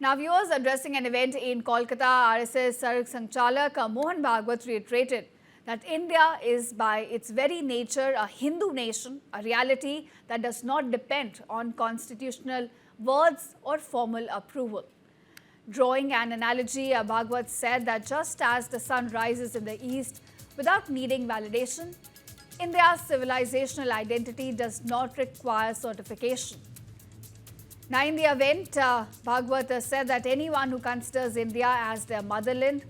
Now, viewers, addressing an event in Kolkata, RSS Sarg Sanchalak Mohan Bhagwat reiterated that India is by its very nature a Hindu nation, a reality that does not depend on constitutional words or formal approval. Drawing an analogy, Bhagwat said that just as the sun rises in the east without needing validation, India's civilizational identity does not require certification. Now, in the event, Bhagwat said that anyone who considers India as their motherland,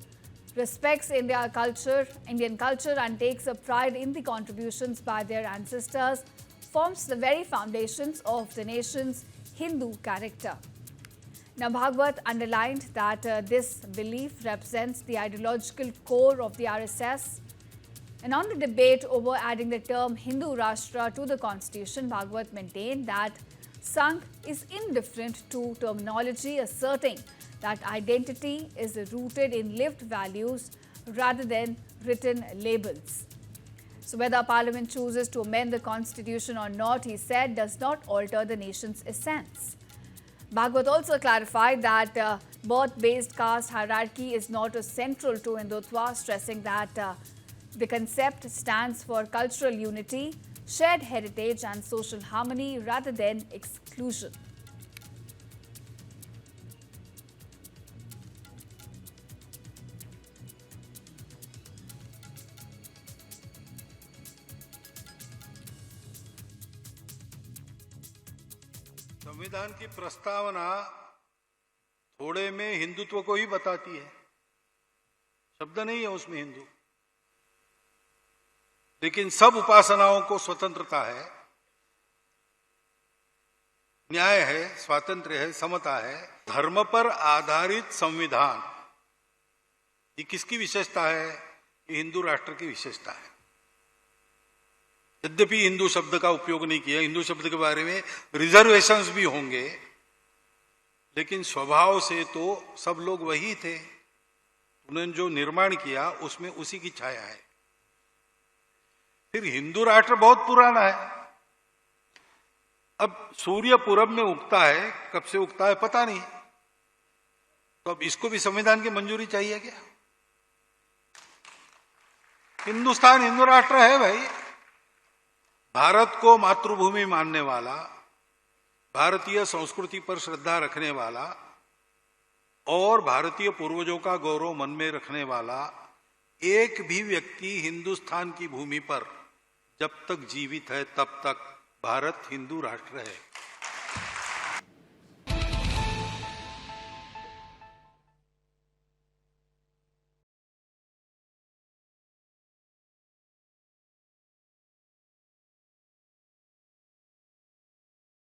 respects Indian culture, and takes a pride in the contributions by their ancestors forms the very foundations of the nation's Hindu character. Now, Bhagwat underlined that this belief represents the ideological core of the RSS. And on the debate over adding the term Hindu Rashtra to the constitution, Bhagwat maintained that Sangh is indifferent to terminology, asserting that identity is rooted in lived values rather than written labels. So whether Parliament chooses to amend the constitution or not, he said, does not alter the nation's essence. Bhagwat also clarified that birth-based caste hierarchy is not central to Hindutva, stressing that the concept stands for cultural unity, shared heritage and social harmony rather than exclusion. संविधान की प्रस्तावना थोड़े में हिंदुत्व को ही बताती है, शब्द नहीं है उसमें हिंदू, लेकिन सब उपासनाओं को स्वतंत्रता है, न्याय है, स्वातंत्र्य है, समता है। धर्म पर आधारित संविधान, ये किसकी विशेषता है? ये हिंदू राष्ट्र की विशेषता है। यद्यपि हिंदू शब्द का उपयोग नहीं किया, हिंदू शब्द के बारे में रिजर्वेशंस भी होंगे, लेकिन स्वभाव से तो सब लोग वही थे। उन्होंने जो निर्माण किया उसमें उसी की छाया है। फिर हिंदू राष्ट्र बहुत पुराना है। अब सूर्य पूरब में उगता है, कब से उगता है पता नहीं, तो अब इसको भी संविधान की मंजूरी चाहिए क्या? हिंदुस्तान हिंदू राष्ट्र है भाई। भारत को मातृभूमि मानने वाला, भारतीय संस्कृति पर श्रद्धा रखने वाला और भारतीय पूर्वजों का गौरव मन में रखने वाला एक भी व्यक्ति हिंदुस्तान की भूमि पर जब तक जीवित है तब तक भारत हिंदू राष्ट्र है।